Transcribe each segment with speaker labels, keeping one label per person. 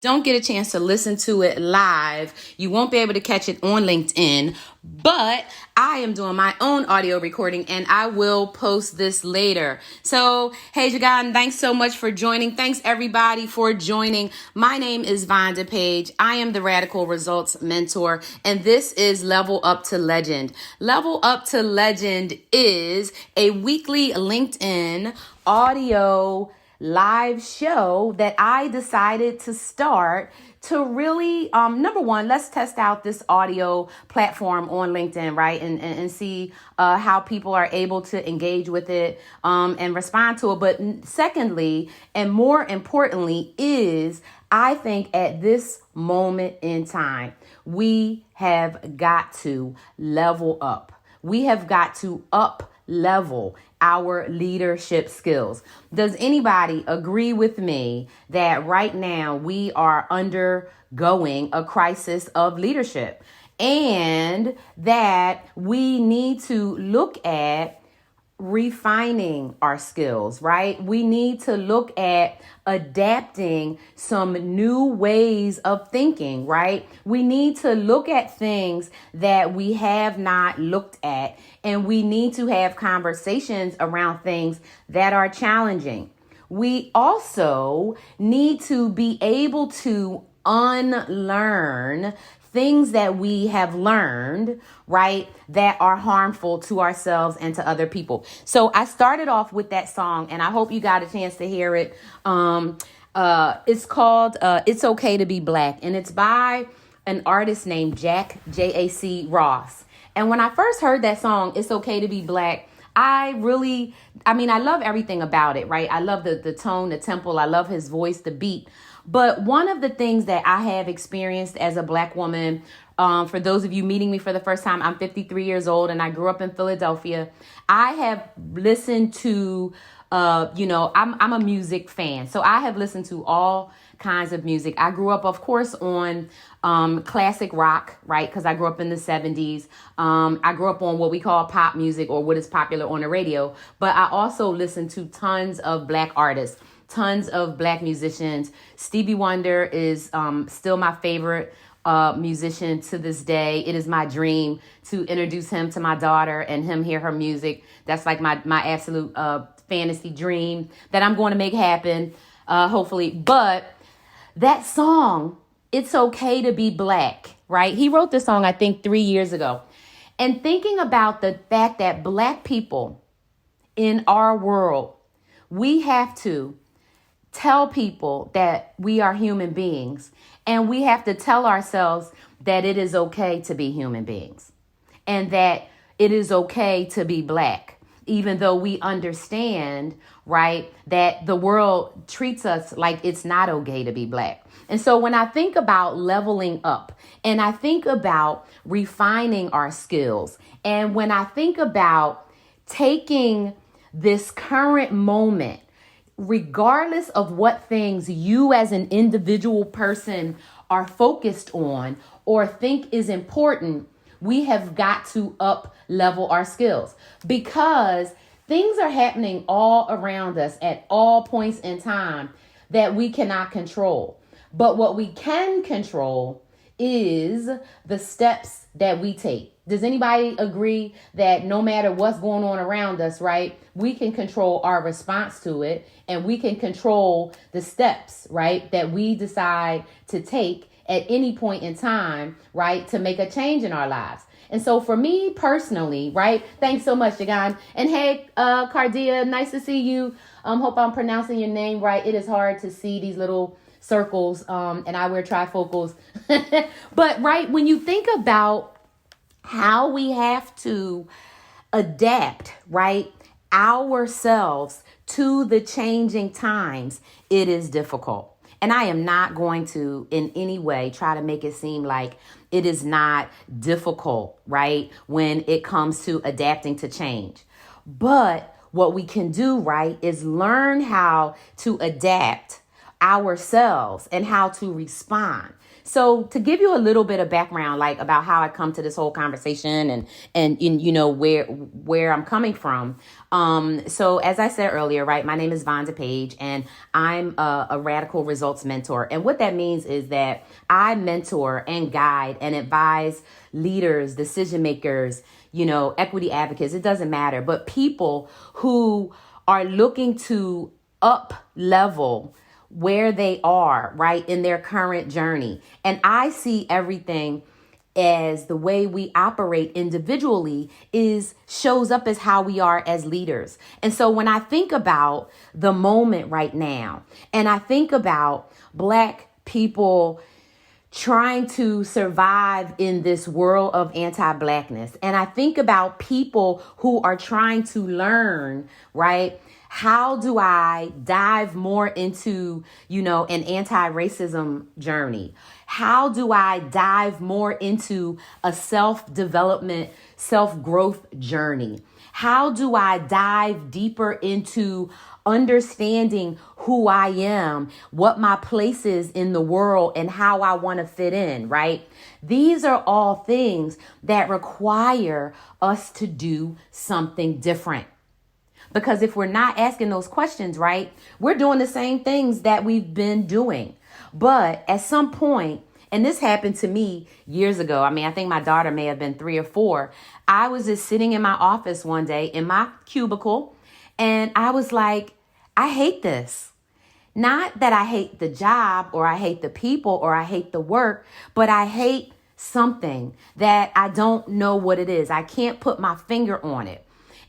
Speaker 1: don't get a chance to listen to it live, you won't be able to catch it on LinkedIn, but I am doing my own audio recording and I will post this later. So, hey, Jagan, thanks so much for joining. Thanks everybody for joining. My name is Vonda Page. I am the Radical Results Mentor, and this is Level Up to Legend. Level Up to Legend is a weekly LinkedIn audio live show that I decided to start to really, number one, let's test out this audio platform on LinkedIn, right? And see how people are able to engage with it and respond to it. But secondly, and more importantly, is I think at this moment in time, we have got to level up. We have got to up level our leadership skills. Does anybody agree with me that right now we are undergoing a crisis of leadership and that we need to look at refining our skills, right? We need to look at adapting some new ways of thinking, right? We need to look at things that we have not looked at, and we need to have conversations around things that are challenging. We also need to be able to unlearn things that we have learned, right, that are harmful to ourselves and to other people. So I started off with that song, and I hope you got a chance to hear it. It's called It's Okay to Be Black, and it's by an artist named Jack, J-A-C Ross. And when I first heard that song, It's Okay to Be Black, I love everything about it, right? I love the tone, the tempo. I love his voice, the beat. But one of the things that I have experienced as a Black woman, for those of you meeting me for the first time, I'm 53 years old and I grew up in Philadelphia. I have listened to, I'm a music fan. So I have listened to all kinds of music. I grew up, of course, on classic rock, right? Because I grew up in the 70s. I grew up on what we call pop music, or what is popular on the radio. But I also listened to tons of Black artists, tons of Black musicians. Stevie Wonder is still my favorite musician to this day. It is my dream to introduce him to my daughter and him hear her music. That's like my absolute fantasy dream that I'm going to make happen, hopefully. But that song, It's Okay to Be Black, right? He wrote this song, I think, 3 years ago. And thinking about the fact that Black people in our world, we have to tell people that we are human beings, and we have to tell ourselves that it is okay to be human beings and that it is okay to be Black, even though we understand, right, that the world treats us like it's not okay to be Black. And so when I think about leveling up, and I think about refining our skills, and when I think about taking this current moment, regardless of what things you as an individual person are focused on or think is important, we have got to up level our skills, because things are happening all around us at all points in time that we cannot control. But what we can control is the steps that we take. Does anybody agree that no matter what's going on around us, right, we can control our response to it, and we can control the steps, right, that we decide to take at any point in time, right, to make a change in our lives? And so for me personally, right, thanks so much, Jagan. And hey, Cardia, nice to see you. Hope I'm pronouncing your name right. It is hard to see these little circles, and I wear trifocals. But right, when you think about how we have to adapt, right, ourselves to the changing times, it is difficult. And I am not going to in any way try to make it seem like it is not difficult, right, when it comes to adapting to change. But what we can do, right, is learn how to adapt ourselves and how to respond. So to give you a little bit of background, like about how I come to this whole conversation and you know where I'm coming from. So as I said earlier, right, my name is Vonda Page, and I'm a radical results mentor. And what that means is that I mentor and guide and advise leaders, decision makers, you know, equity advocates. It doesn't matter, but people who are looking to up level where they are, right, in their current journey. And I see everything as the way we operate individually shows up as how we are as leaders. And so when I think about the moment right now, and I think about Black people trying to survive in this world of anti-Blackness, and I think about people who are trying to learn, right, how do I dive more into, you know, an anti-racism journey? How do I dive more into a self-development, self-growth journey? How do I dive deeper into understanding who I am, what my place is in the world, and how I want to fit in, right? These are all things that require us to do something different. Because if we're not asking those questions, right, we're doing the same things that we've been doing. But at some point, and this happened to me years ago. I mean, I think my daughter may have been 3 or 4. I was just sitting in my office one day in my cubicle, and I was like, I hate this. Not that I hate the job or I hate the people or I hate the work, but I hate something that I don't know what it is. I can't put my finger on it.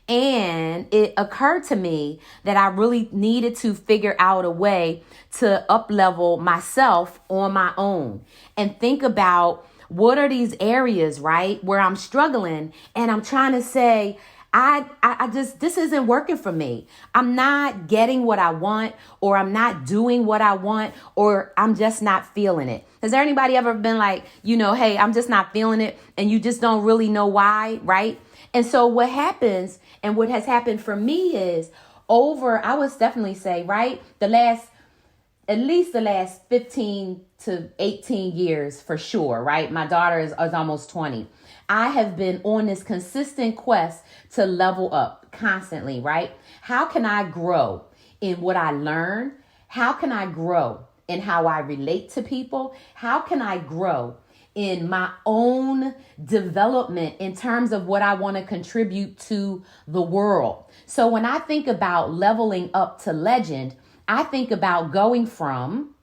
Speaker 1: And it occurred to me that I really needed to figure out a way to up-level myself on my own and think about what are these areas, right, where I'm struggling and I'm trying to say, I just, this isn't working for me. I'm not getting what I want, or I'm not doing what I want, or I'm just not feeling it. Has there anybody ever been like, you know, hey, I'm just not feeling it, and you just don't really know why, right? And so what happens, and what has happened for me is I would definitely say, right, at least the last 15 to 18 years for sure, right? My daughter is almost 20. I have been on this consistent quest to level up constantly, right? How can I grow in what I learn? How can I grow in how I relate to people? How can I grow in my own development in terms of what I want to contribute to the world? So when I think about leveling up to legend, I think about going from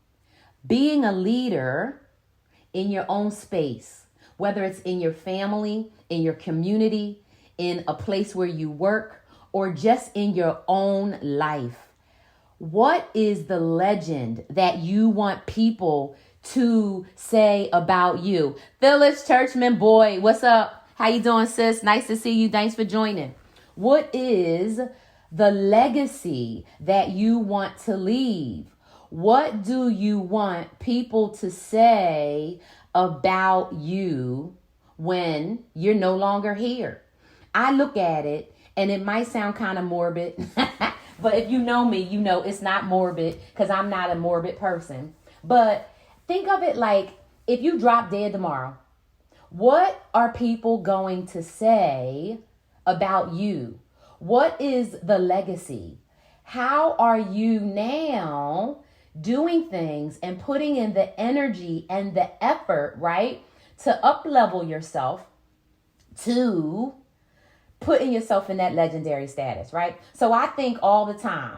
Speaker 1: being a leader in your own space, whether it's in your family, in your community, in a place where you work, or just in your own life. What is the legend that you want people to say about you? Phyllis Churchman, boy, what's up? How you doing, sis? Nice to see you. Thanks for joining. What is the legacy that you want to leave? What do you want people to say about you when you're no longer here? I look at it, and it might sound kind of morbid, but if you know me, you know it's not morbid, because I'm not a morbid person. But think of it like, if you drop dead tomorrow, what are people going to say about you? What is the legacy? How are you now doing things and putting in the energy and the effort, right, to up-level yourself, to putting yourself in that legendary status, right? So I think all the time,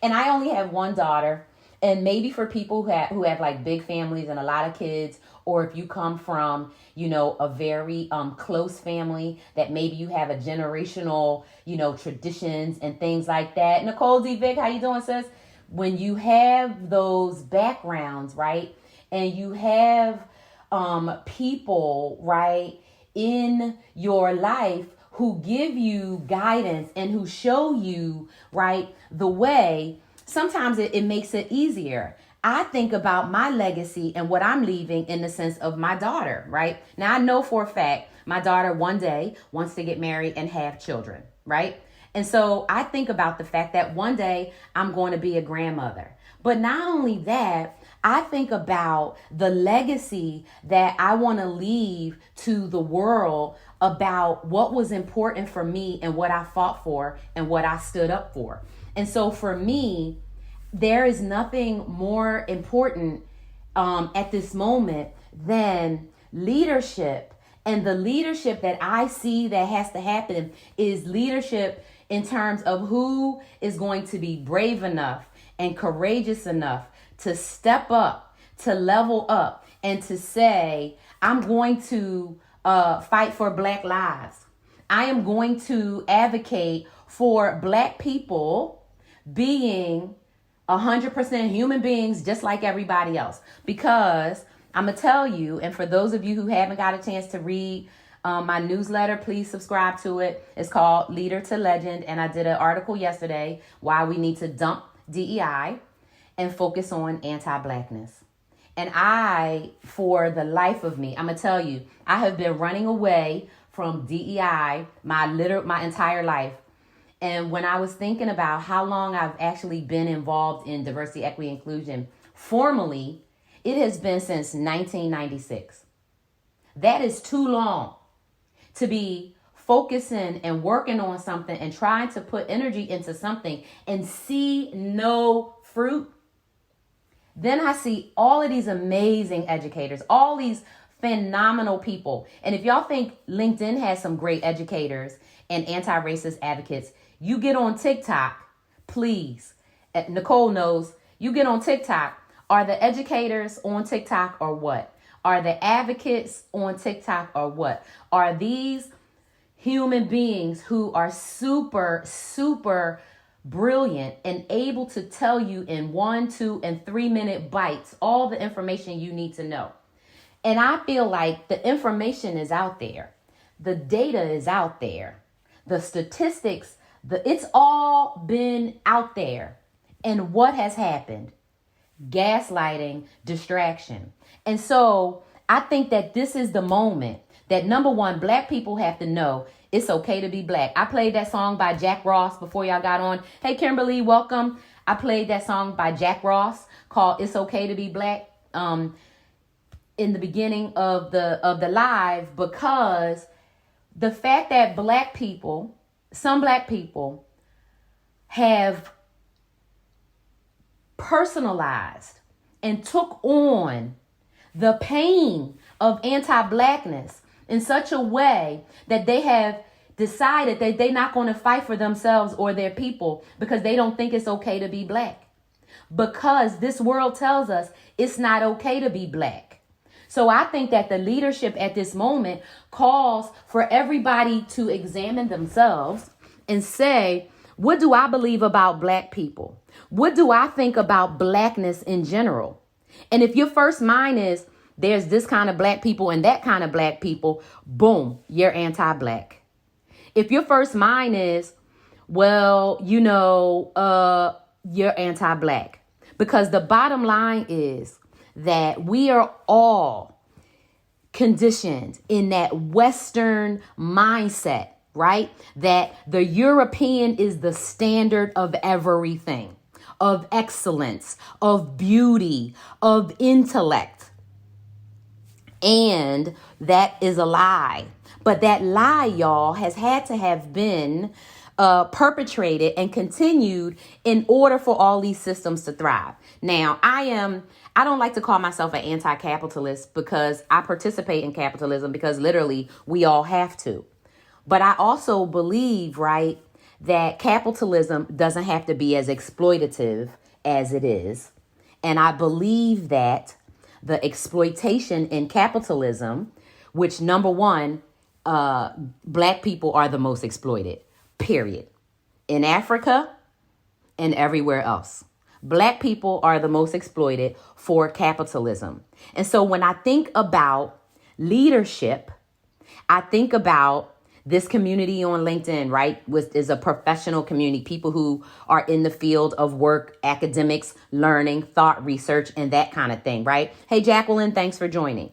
Speaker 1: and I only have one daughter, and maybe for people who have like big families and a lot of kids, or if you come from, you know, a very close family that maybe you have a generational, you know, traditions and things like that. Nicole D. Vick, how you doing, sis? When you have those backgrounds, right, and you have people, right, in your life who give you guidance and who show you, right, the way, sometimes it makes it easier. I think about my legacy and what I'm leaving in the sense of my daughter, right? Now, I know for a fact my daughter one day wants to get married and have children, right? And so I think about the fact that one day I'm going to be a grandmother. But not only that, I think about the legacy that I want to leave to the world about what was important for me and what I fought for and what I stood up for. And so for me, there is nothing more important at this moment than leadership. And the leadership that I see that has to happen is leadership in terms of who is going to be brave enough and courageous enough to step up, to level up, and to say, I'm going to fight for Black lives. I am going to advocate for Black people being 100% human beings just like everybody else. Because I'm going to tell you, and for those of you who haven't got a chance to read my newsletter, please subscribe to it. It's called Leader to Legend. And I did an article yesterday why we need to dump DEI and focus on anti-Blackness. And I, for the life of me, I'm going to tell you, I have been running away from DEI my entire life. And when I was thinking about how long I've actually been involved in diversity, equity, inclusion, formally, it has been since 1996. That is too long to be focusing and working on something and trying to put energy into something and see no fruit. Then I see all of these amazing educators, all these phenomenal people. And if y'all think LinkedIn has some great educators and anti-racist advocates, you get on TikTok, please. Nicole knows, you get on TikTok. Are the educators on TikTok or what? Are the advocates on TikTok or what? Are these human beings who are super, super brilliant and able to tell you in 1, 2, and 3 minute bites all the information you need to know? And I feel like the information is out there. The data is out there. The statistics, it's all been out there. And what has happened? Gaslighting, distraction. And so I think that this is the moment that, number one, Black people have to know it's okay to be Black. I played that song by Jack Ross before y'all got on. Hey, Kimberly, welcome. I played that song by Jack Ross called It's Okay to Be Black in the beginning of the live, because the fact that Black people, some Black people, have personalized and took on the pain of anti-Blackness in such a way that they have decided that they're not going to fight for themselves or their people because they don't think it's okay to be Black. Because this world tells us it's not okay to be Black. So I think that the leadership at this moment calls for everybody to examine themselves and say, what do I believe about Black people? What do I think about Blackness in general? And if your first mind is, there's this kind of Black people and that kind of Black people, boom, you're anti-Black. If your first mind is, well, you're anti-Black. Because the bottom line is that we are all conditioned in that Western mindset, right? That the European is the standard of everything, of excellence, of beauty, of intellect. And that is a lie. But that lie, y'all, has had to have been perpetrated and continued in order for all these systems to thrive. Now, I don't like to call myself an anti-capitalist because I participate in capitalism because literally we all have to. But I also believe, right, that capitalism doesn't have to be as exploitative as it is. And I believe that the exploitation in capitalism, which number one, Black people are the most exploited, period. In Africa and everywhere else. Black people are the most exploited for capitalism. And so when I think about leadership, I think about this community on LinkedIn, right, which is a professional community, people who are in the field of work, academics, learning, thought research, and that kind of thing, right? Hey, Jacqueline, thanks for joining.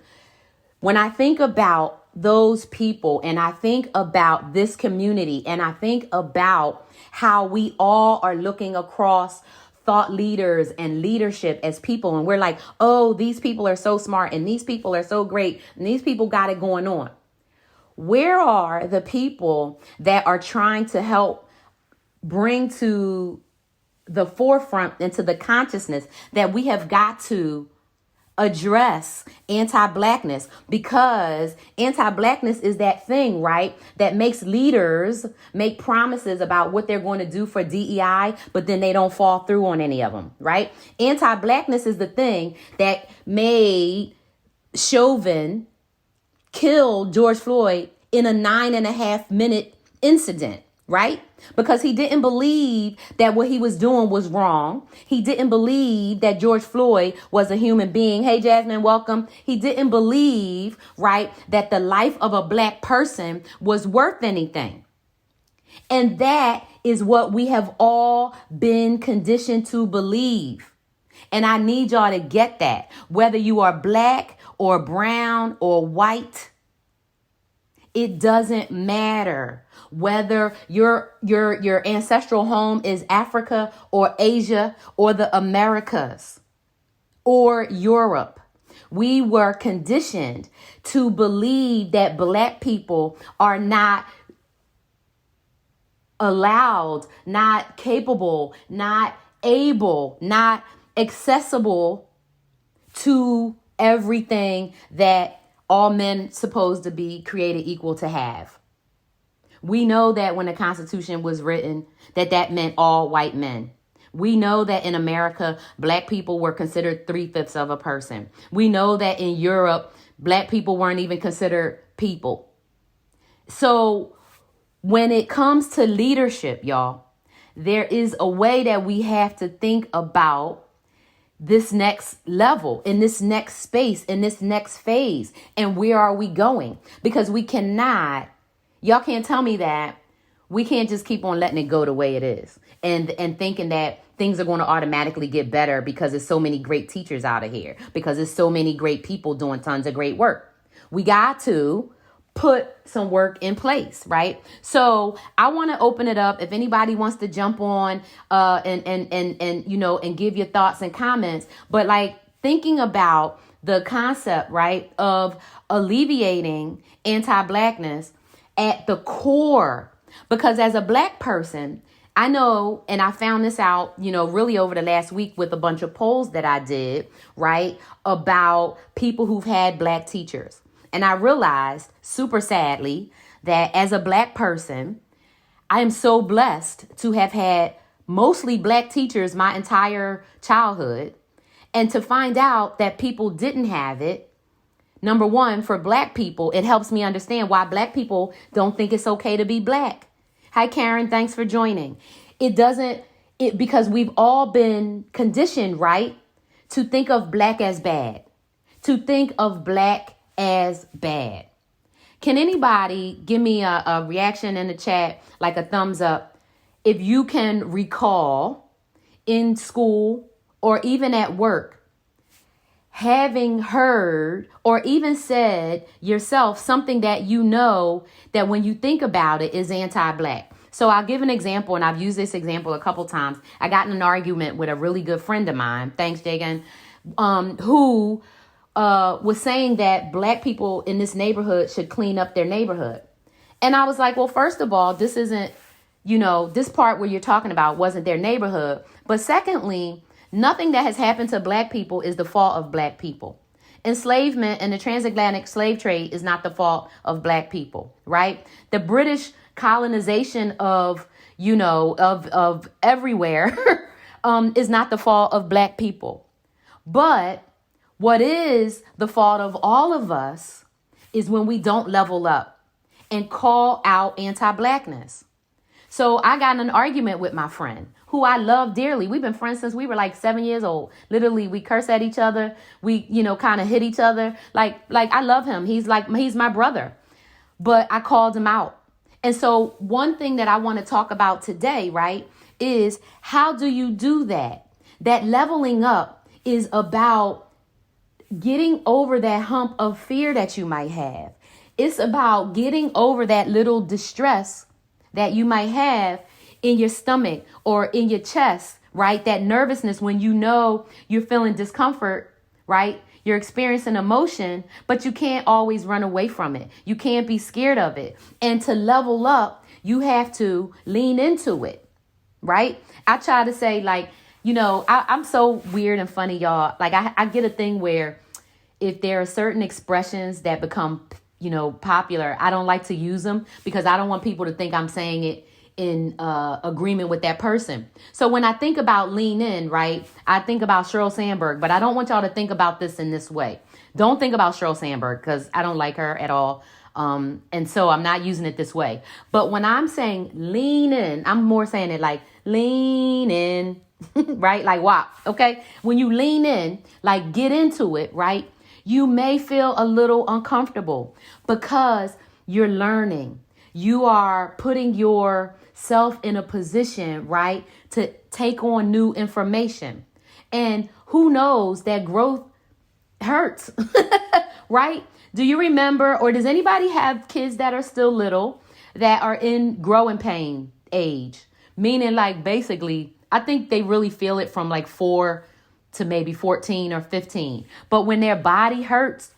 Speaker 1: When I think about those people and I think about this community and I think about how we all are looking across thought leaders and leadership as people. And we're like, oh, these people are so smart and these people are so great and these people got it going on. Where are the people that are trying to help bring to the forefront into the consciousness that we have got to address anti-Blackness? Because anti-Blackness is that thing, right, that makes leaders make promises about what they're going to do for DEI, but then they don't fall through on any of them, right? Anti-Blackness is the thing that made Chauvin kill George Floyd in a 9.5 minute incident, right? Because he didn't believe that what he was doing was wrong. He didn't believe that George Floyd was a human being. Hey, Jasmine, welcome. He didn't believe, right, that the life of a Black person was worth anything. And that is what we have all been conditioned to believe. And I need y'all to get that. Whether you are Black or brown or white, it doesn't matter. Whether your ancestral home is Africa or Asia or the Americas or Europe. We were conditioned to believe that Black people are not allowed, not capable, not able, not accessible to everything that all men supposed to be created equal to have. We know that when the Constitution was written, that meant all white men. We know that in America, Black people were considered 3/5 of a person. We know that in Europe, Black people weren't even considered people. So when it comes to leadership, y'all, there is a way that we have to think about this next level, in this next space, in this next phase. And where are we going? Because we cannot, y'all can't tell me that we can't just keep on letting it go the way it is and thinking that things are going to automatically get better because there's so many great teachers out of here, because there's so many great people doing tons of great work. We got to put some work in place, right? So I want to open it up. If anybody wants to jump on and give your thoughts and comments, but like thinking about the concept, right, of alleviating anti-Blackness at the core, because as a Black person, I know, and I found this out, really over the last week with a bunch of polls that I did, right, about people who've had Black teachers. And I realized, super sadly, that as a Black person, I am so blessed to have had mostly Black teachers my entire childhood. And to find out that people didn't have it, number one, for Black people, it helps me understand why Black people don't think it's okay to be Black. Hi, Karen. Thanks for joining. Because we've all been conditioned, right, to think of Black as bad, to think of Black as bad. Can anybody give me a reaction in the chat, like a thumbs up, if you can recall in school or even at work, having heard or even said yourself something that that when you think about it is anti-Black? So I'll give an example, and I've used this example a couple times. I got in an argument with a really good friend of mine, thanks, Jagan, who was saying that Black people in this neighborhood should clean up their neighborhood. And I was like, well, first of all, this isn't, this part where you're talking about wasn't their neighborhood. But secondly, nothing that has happened to Black people is the fault of Black people. Enslavement and the transatlantic slave trade is not the fault of Black people, right? The British colonization of everywhere is not the fault of Black people. But what is the fault of all of us is when we don't level up and call out anti-Blackness. So I got in an argument with my friend who I love dearly. We've been friends since we were like 7 years old. Literally, we curse at each other. We, kind of hit each other. Like I love him. He's my brother. But I called him out. And so one thing that I want to talk about today, right, is how do you do that? That leveling up is about getting over that hump of fear that you might have. It's about getting over that little distress that you might have in your stomach or in your chest, right? That nervousness when you know you're feeling discomfort, right? You're experiencing emotion, but you can't always run away from it. You can't be scared of it. And to level up, you have to lean into it, right? I try to say, like, I'm so weird and funny, y'all. Like, I get a thing where if there are certain expressions that become, popular, I don't like to use them because I don't want people to think I'm saying it in agreement with that person. So when I think about lean in, right, I think about Sheryl Sandberg, but I don't want y'all to think about this in this way. Don't think about Sheryl Sandberg because I don't like her at all. And so I'm not using it this way. But when I'm saying lean in, I'm more saying it like lean in, right? Like WAP, okay? When you lean in, like get into it, right? You may feel a little uncomfortable because you're learning. You are putting yourself in a position, right, to take on new information. And who knows that growth hurts, right? Do you remember, or does anybody have kids that are still little that are in growing pain age? Meaning, like, basically, I think they really feel it from like 4 to maybe 14 or 15. But when their body hurts,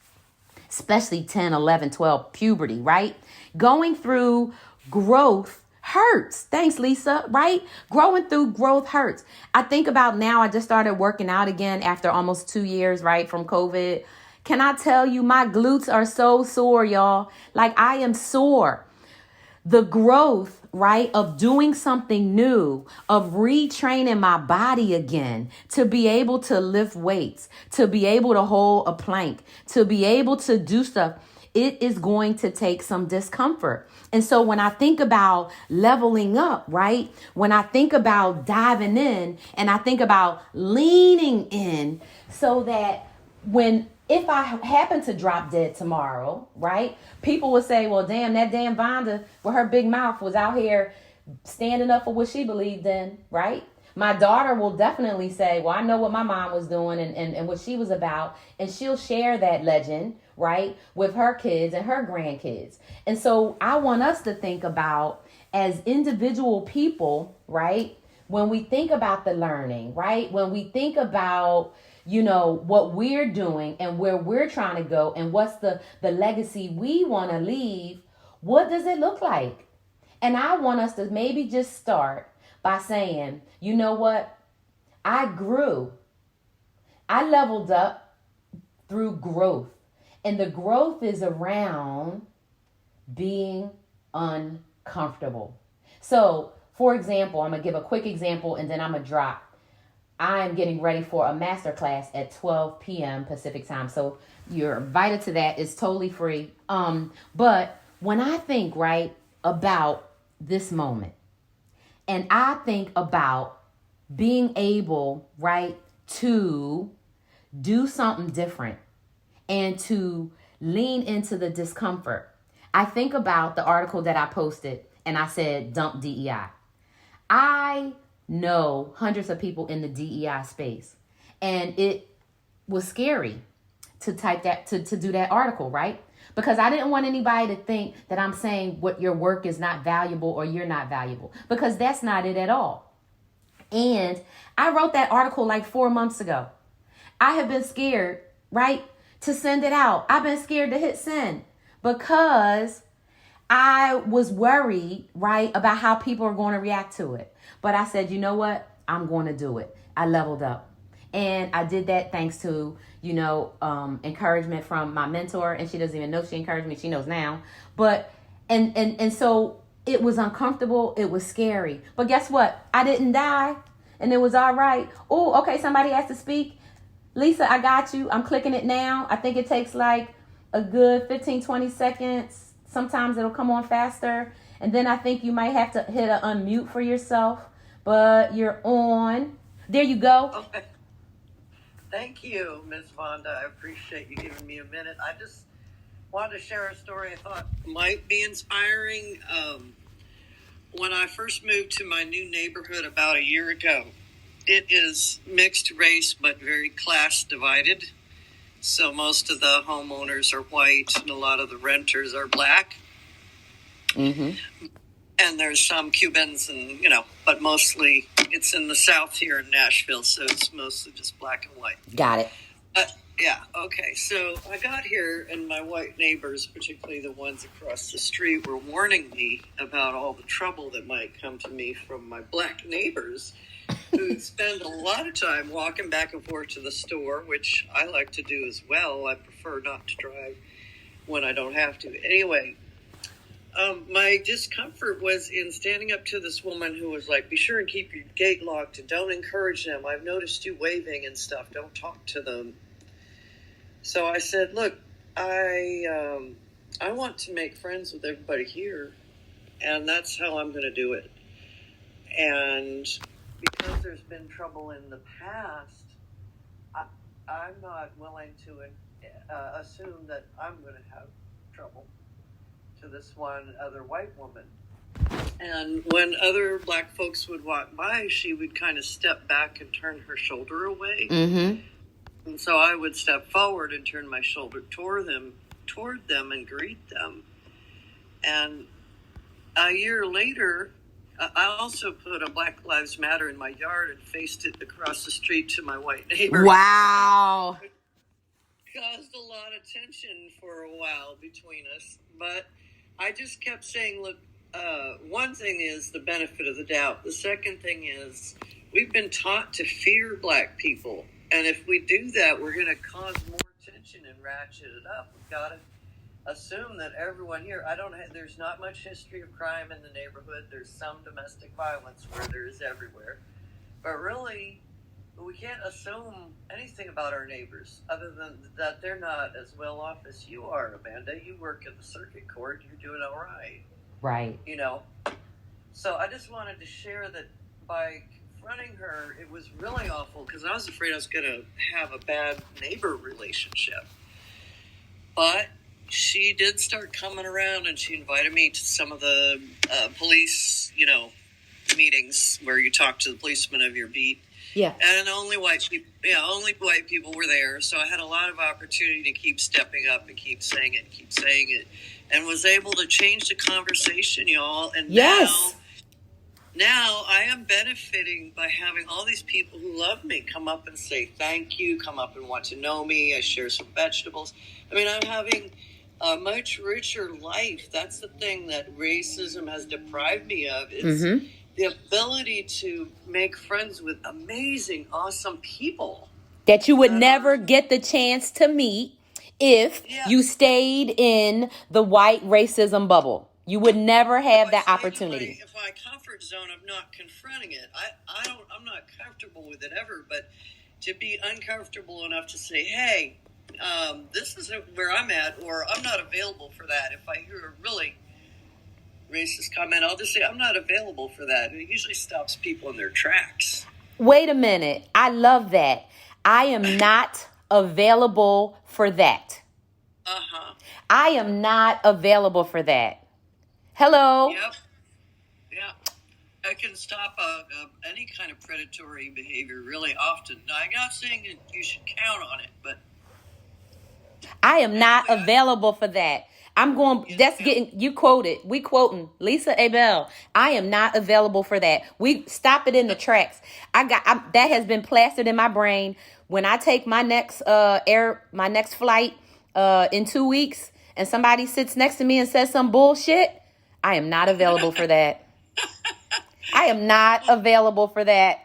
Speaker 1: especially 10, 11, 12, puberty, right? Going through growth hurts. Thanks, Lisa, right? Growing through growth hurts. I think about now, I just started working out again after almost 2 years, right, from COVID. Can I tell you, my glutes are so sore, y'all. Like, I am sore. The growth, right, of doing something new, of retraining my body again to be able to lift weights, to be able to hold a plank, to be able to do stuff, it is going to take some discomfort. And so when I think about leveling up, right, when I think about diving in and I think about leaning in so that if I happen to drop dead tomorrow, right, people will say, well, damn, that damn Vonda with her big mouth was out here standing up for what she believed in, right? My daughter will definitely say, well, I know what my mom was doing and what she was about. And she'll share that legend, right, with her kids and her grandkids. And so I want us to think about, as individual people, right, when we think about the learning, right, when we think about, what we're doing and where we're trying to go and what's the legacy we want to leave, what does it look like? And I want us to maybe just start by saying, you know what? I grew. I leveled up through growth. And the growth is around being uncomfortable. So, for example, I'm going to give a quick example and then I'm going to drop. I am getting ready for a masterclass at 12 p.m. Pacific time. So you're invited to that. It's totally free. But when I think, right, about this moment, and I think about being able, right, to do something different and to lean into the discomfort, I think about the article that I posted and I said, dump DEI. I know hundreds of people in the DEI space, and it was scary to type that, to do that article, right? Because I didn't want anybody to think that I'm saying what your work is not valuable or you're not valuable, because that's not it at all. And I wrote that article like 4 months ago. I have been scared, right, to send it out. I've been scared to hit send because I was worried, right, about how people are going to react to it. But I said, you know what? I'm going to do it. I leveled up. And I did that thanks to, encouragement from my mentor. And she doesn't even know she encouraged me. She knows now. But, and so it was uncomfortable. It was scary. But guess what? I didn't die. And it was all right. Oh, okay. Somebody has to speak. Lisa, I got you. I'm clicking it now. I think it takes like a good 15, 20 seconds. Sometimes it'll come on faster. And then I think you might have to hit an unmute for yourself. But you're on. There you go.
Speaker 2: Okay. Thank you, Ms. Vonda. I appreciate you giving me a minute. I just wanted to share a story I thought might be inspiring. When I first moved to my new neighborhood about a year ago, it is mixed race but very class divided. So most of the homeowners are white and a lot of the renters are black. Mm-hmm. And there's some Cubans and, but mostly It's in the South here in Nashville, so it's mostly just black and white.
Speaker 1: Got it.
Speaker 2: Yeah, okay. So I got here, and my white neighbors, particularly the ones across the street, were warning me about all the trouble that might come to me from my black neighbors who spend a lot of time walking back and forth to the store, which I like to do as well. I prefer not to drive when I don't have to. Anyway, my discomfort was in standing up to this woman who was like, be sure and keep your gate locked and don't encourage them. I've noticed you waving and stuff. Don't talk to them. So I said, look, I want to make friends with everybody here, and that's how I'm going to do it. And because there's been trouble in the past, I'm not willing to assume that I'm going to have trouble to this one other white woman. And when other black folks would walk by, she would kind of step back and turn her shoulder away.
Speaker 1: Mm-hmm.
Speaker 2: And so I would step forward and turn my shoulder toward them and greet them. And a year later, I also put a Black Lives Matter in my yard and faced it across the street to my white neighbor.
Speaker 1: Wow.
Speaker 2: It caused a lot of tension for a while between us. But I just kept saying, look, one thing is the benefit of the doubt. The second thing is we've been taught to fear black people. And if we do that, we're going to cause more tension and ratchet it up. We've got to assume that everyone here, there's not much history of crime in the neighborhood. There's some domestic violence where there is everywhere. But really, we can't assume anything about our neighbors other than that they're not as well off as you are, Amanda. You work at the circuit court. You're doing all right.
Speaker 1: Right.
Speaker 2: You know. So I just wanted to share that by confronting her, it was really awful because I was afraid I was going to have a bad neighbor relationship. But she did start coming around, and she invited me to some of the police, meetings where you talk to the policeman of your beat.
Speaker 1: Yeah.
Speaker 2: And only white people were there. So I had a lot of opportunity to keep stepping up and keep saying it, and was able to change the conversation, y'all. And
Speaker 1: yes.
Speaker 2: Now I am benefiting by having all these people who love me come up and say thank you, come up and want to know me. I share some vegetables. I mean, I'm having a much richer life. That's the thing that racism has deprived me of. It's the ability to make friends with amazing, awesome people
Speaker 1: that you would never get the chance to meet if you stayed in the white racism bubble. You would never have that opportunity.
Speaker 2: If my comfort zone of not confronting it, I'm not comfortable with it ever, but to be uncomfortable enough to say, hey, this isn't where I'm at, or I'm not available for that. If I hear a really racist comment, I'll just say, I'm not available for that. It usually stops people in their tracks.
Speaker 1: Wait a minute. I love that. I am not available for that.
Speaker 2: Uh-huh.
Speaker 1: I am not available for that. Hello?
Speaker 2: Yep. Yeah. I can stop any kind of predatory behavior really often. Now, I'm not saying that you should count on it, but
Speaker 1: I am not available for that. I'm going, you quoted, we quoting Lisa Abel. I am not available for that. We stop it in the tracks. That has been plastered in my brain. When I take my next flight in 2 weeks and somebody sits next to me and says some bullshit, I am not available for that. I am not available for that.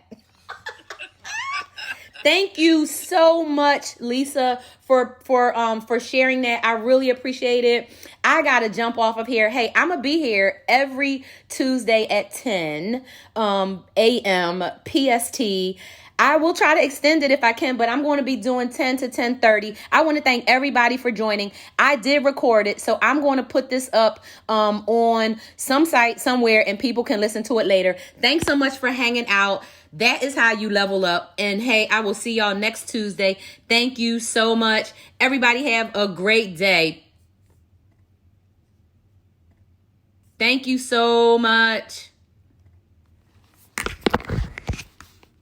Speaker 1: Thank you so much, Lisa, for sharing that. I really appreciate it. I gotta jump off of here. Hey, I'm gonna be here every Tuesday at 10 a.m. PST. I will try to extend it if I can, but I'm going to be doing 10 to 10:30. I want to thank everybody for joining. I did record it, so I'm going to put this up on some site somewhere, and people can listen to it later. Thanks so much for hanging out. That is how you level up. And hey, I will see y'all next Tuesday. Thank you so much. Everybody have a great day. Thank you so much.